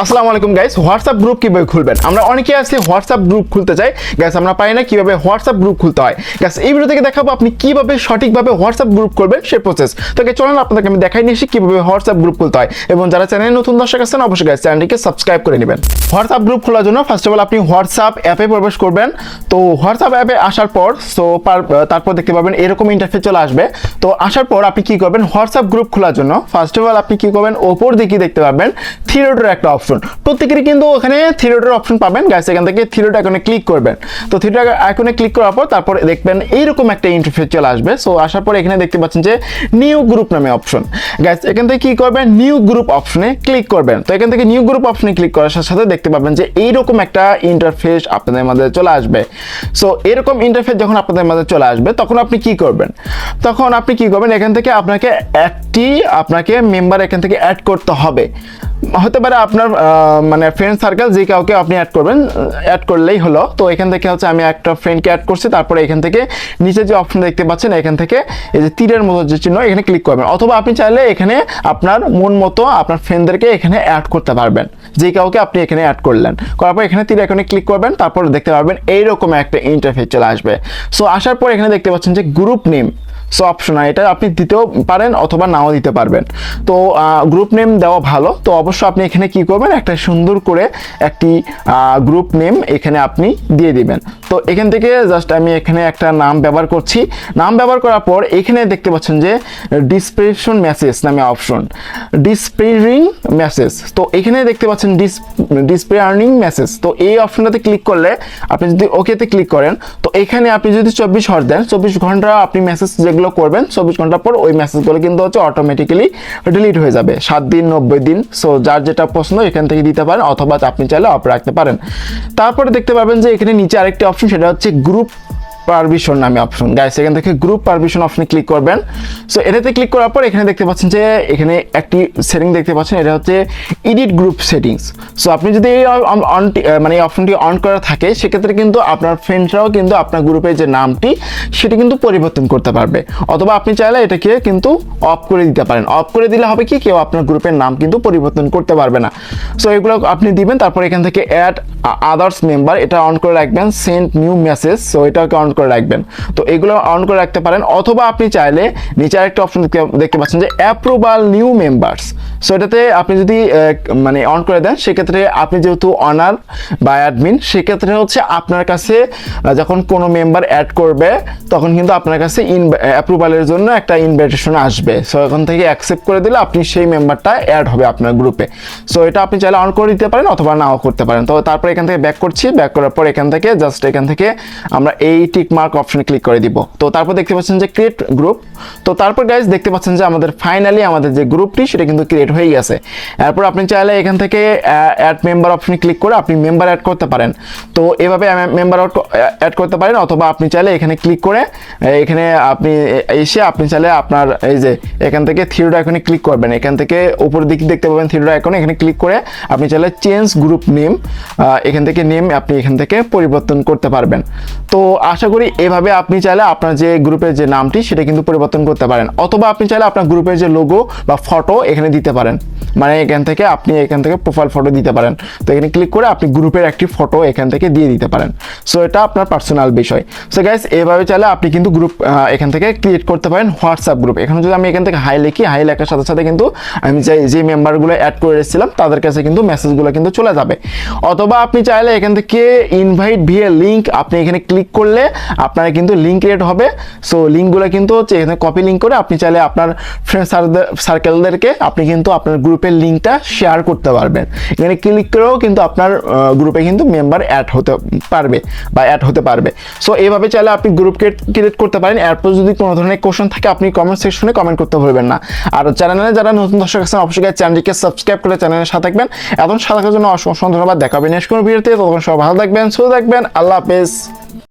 আসসালামু আলাইকুম guys, WhatsApp group কিভাবে খুলবেন? আমরা অনেকেই আছি হোয়াটসঅ্যাপ গ্রুপ খুলতে চাই গাইস, আমরা পাই না কিভাবে হোয়াটসঅ্যাপ গ্রুপ খুলতে হয়। গাইস এই ভিডিও থেকে দেখাবো আপনি কিভাবে সঠিকভাবে হোয়াটসঅ্যাপ গ্রুপ করবেন সেই প্রসেস। তো চলুন আপনাদেরকে আমি দেখাই নিয়েছি কিভাবে হোয়াটসঅ্যাপ গ্রুপ খুলতে হয়, এবং যারা চ্যানেলে নতুন দর্শক আছেন অবশ্যই গাইস চ্যানেলটিকে সাবস্ক্রাইব করে নেবেন। হোয়াটসঅ্যাপ গ্রুপ খোলার জন্য ফার্স্ট অফ অল আপনি হোয়াটসঅ্যাপ অ্যাপে প্রবেশ করবেন। তো হোয়াটসঅ্যাপ অ্যাপে আসার পর তারপর দেখতে পাবেন এরকম ইন্টারফেস চলে আসবে। তো আসার পর আপনি কি করবেন, হোয়াটসঅ্যাপ গ্রুপ খোলার জন্য ফার্স্ট অফ অল আপনি কি করবেন, ওপর দিকে দেখতে পাবেন থ্রি ডটের একটা অপশন। প্রত্যেকেরই কিন্তু ওখানে থ্রি ডটের অপশন পাবেন গাইস, এখান থেকে থ্রি ডট আইকনে ক্লিক করবেন। তো থ্রি ডট আইকনে ক্লিক করার পর তারপর দেখবেন এইরকম একটা ইন্টারফেস চলে আসবে। সো আসার পর এখানে দেখতে পাচ্ছেন যে নিউ গ্রুপ নামে অপশন। গাইস এখান থেকে কি করবেন, নিউ গ্রুপ অপশনে ক্লিক করবেন। তো এখান থেকে নিউ গ্রুপ অপশনে ক্লিক করার সাথে দেখতে পাবেন যে এইরকম একটা ইন্টারফেস আপনাদের মাঝে চলে আসবে। সো এরকম ইন্টারফেস যখন আপনাদের মাঝে চলে আসবে তখন আপনি কি করবেন, এখান থেকে আপনাকে মেম্বার এখান থেকে অ্যাড করতে হবে। হতে পারে আপনার মানে ফ্রেন্ড সার্কেল যে কাউকে আপনি অ্যাড করবেন, অ্যাড করলেই হলো। তো এখান থেকে হচ্ছে আমি একটা ফ্রেন্ডকে অ্যাড করছি। তারপরে এখান থেকে নিচে যে অপশন দেখতে পাচ্ছেন এখান থেকে এই যে তীরের মতো যে চিহ্ন এখানে ক্লিক করবেন, অথবা আপনি চাইলে এখানে আপনার মন মতো আপনার ফ্রেন্ডদেরকে এখানে অ্যাড করতে পারবেন, যে কাউকে আপনি এখানে অ্যাড করলেন। করার পর এখানে তীর এখানে ক্লিক করবেন, তারপর দেখতে পারবেন এইরকম একটা ইন্টারফেস চলে আসবে। সো আসার পর এখানে দেখতে পাচ্ছেন যে গ্রুপ নেম। সো অপশন এটা আপনি দিতেও পারেন অথবা নাও দিতে পারবেন। তো গ্রুপ নেম দেওয়া ভালো। তো অবশ্যই আপনি এখানে কি করবেন, একটা সুন্দর করে একটি গ্রুপ নেম এখানে আপনি দিয়ে দিবেন। তো এখান থেকে জাস্ট আমি এখানে একটা নাম ব্যবহার করছি। নাম ব্যবহার করার পর এখানে দেখতে পাচ্ছেন যে ডিসক্রিপশন মেসেজ নামে অপশন, ডিসপ্লেইং মেসেজ। তো এখানে দেখতে পাচ্ছেন ডিসপ্লেইং মেসেজ। তো এই অপশনটাতে ক্লিক করলে আপনি যদি ওকেতে ক্লিক করেন, তো এখানে আপনি যদি 24 ঘন্টা দেন, 24 ঘন্টা আপনি মেসেজ যেগুলো করবেন 24 ঘন্টা পর ওই মেসেজগুলো কিন্তু হচ্ছে অটোমেটিক্যালি ডিলিট হয়ে যাবে 7 দিন 90 দিন। সো যার যেটা পছন্দ এখান থেকে দিতে পারেন, অথবা আপনি চাইলে অফ রাখতে পারেন। তারপরে দেখতে পাবেন যে এখানে নিচে আরেকটি অপশন, সেটা হচ্ছে গ্রুপ পারমিশন নামে অপশন। গাইস এখান থেকে গ্রুপ পারমিশন অপশনে ক্লিক করবেন। সো এটাতে ক্লিক করার পর এখানে দেখতে পাচ্ছেন যে এখানে একটি সেটিং দেখতে পাচ্ছেন, এটা হচ্ছে এডিট গ্রুপ সেটিংস। সো আপনি যদি এই অপশনটি অন করা থাকে সেক্ষেত্রে কিন্তু আপনার ফ্রেন্ডরাও কিন্তু আপনার গ্রুপের যে নামটি সেটা কিন্তু পরিবর্তন করতে পারবে, অথবা আপনি চাইলে এটাকে কিন্তু অফ করে দিতে পারেন। অফ করে দিলে হবে কি, কেউ আপনার গ্রুপের নাম কিন্তু পরিবর্তন করতে পারবে না। সো এগুলো আপনি দিবেন। তারপর এখান থেকে অ্যাড আদার্স মেম্বার এটা অন করে রাখবেন, সেন্ড নিউ মেসেজ, সো এটাকে অন করে রাখবেন। তো এগুলো অন করে রাখতে পারেন, অথবা আপনি চাইলে নিচে আরেকটা অপশন দেখতে পাচ্ছেন যে অ্যাপ্রুভাল নিউ মেম্বার্স। সো এটাতে আপনি যদি অন করে দেন সেক্ষেত্রে আপনি যেহেতু অনার বা অ্যাডমিন, সেক্ষেত্রে হচ্ছে আপনার কাছে যখন কোনো মেম্বার অ্যাড করবে তখন কিন্তু আপনার কাছে অ্যাপ্রুভালের জন্য একটা ইনভাইটেশন আসবে। সো এখান থেকে অ্যাকসেপ্ট করে দিলে আপনি সেই মেম্বারটা অ্যাড হবে আপনার গ্রুপে। সো এটা আপনি চাইলে অন করে দিতে পারেন অথবা নাও করতে পারেন। তো তারপর এখান থেকে ব্যাক করছি, ব্যাক করার পর এখান থেকে আমরা এই টিক মার্ক অপশনে ক্লিক করে দিব। তো তারপর দেখতে পাচ্ছেন যে ক্রিয়েট গ্রুপ। তো তারপর গাইজ দেখতে পাচ্ছেন যে আমাদের ফাইনালি আমাদের যে গ্রুপটি সেটা কিন্তু ক্রিয়েট হয়ে গেছে। এরপর আপনি চাইলে এখান থেকে অ্যাড মেম্বার অপশনে ক্লিক করে আপনি মেম্বার অ্যাড করতে পারেন। তো এভাবে মেম্বার অ্যাড করতে পারেন, অথবা আপনি চাইলে এখানে ক্লিক করে এখানে আপনি এসে আপনি চাইলে আপনার এই যে এখান থেকে থ্রি ডট আইকনে ক্লিক করবেন। এখান থেকে উপরের দিকে দেখতে পাবেন থ্রি ডট আইকনে, এখানে ক্লিক করে আপনি চাইলে চেঞ্জ গ্রুপ নেম, এখান থেকে নেম আপনি এখান থেকে পরিবর্তন করতে পারবেন। তো আশা করি এভাবে আপনি চাইলে আপনার যে গ্রুপের যে নামটি সেটা কিন্তু পরিবর্তন করতে পারেন, অথবা আপনি চাইলে আপনার গ্রুপের যে লোগো বা ফটো এখানে দিতে পারেন। মানে এখান থেকে প্রোফাইল ফটো দিতে পারেন। তো এখানে ক্লিক করে আপনি গ্রুপের একটি ফটো এখান থেকে দিয়ে দিতে পারেন। সো এটা আপনার পার্সোনাল বিষয়। সো গাইস এভাবে চাইলে আপনি কিন্তু গ্রুপ এখান থেকে ক্রিয়েট করতে পারেন হোয়াটসঅ্যাপ গ্রুপ। এখানে যদি আমি এখান থেকে হাই লিখি, হাই লেখার সাথে সাথে কিন্তু আমি যে মেম্বারগুলো অ্যাড করে এসেছিলাম তাদের কাছে কিন্তু মেসেজগুলো কিন্তু চলে যাবে। অথবা আপনি চাইলে এখান থেকে ইনভাইট ভিয়া লিঙ্ক আপনি এখানে ক্লিক করলে আপনার কিন্তু লিঙ্ক ক্রিয়েট হবে। সো লিঙ্কগুলো কিন্তু হচ্ছে এখানে কপি লিঙ্ক করে আপনি চাইলে আপনার ফ্রেন্ড সার্কেলদেরকে আপনি কিন্তু আপনার গ্রুপের লিঙ্কটা শেয়ার করতে পারবেন। এখানে ক্লিক করেও কিন্তু আপনার গ্রুপে কিন্তু মেম্বার অ্যাড হতে পারবে। সো এইভাবে চাইলে আপনি গ্রুপ ক্রিয়েট করতে পারেন। এরপর যদি কোনো ধরনের কোশ্চেন থাকে আপনি কমেন্ট সেকশনে কমেন্ট করতে ভুলবেন না। আর চ্যানেলে যারা নতুন দর্শক আছেন অবশ্যই চ্যানেলটিকে সাবস্ক্রাইব করে চ্যানেলের সাথে থাকবেন। এখন সাথে থাকার জন্য অসংখ্য ধন্যবাদ। দেখা হবে নেক্সট কোনো ভিডিওতে। ততক্ষণ সবাই ভালো থাকবেন, সুস্থ থাকবেন। আল্লাহ হাফেজ।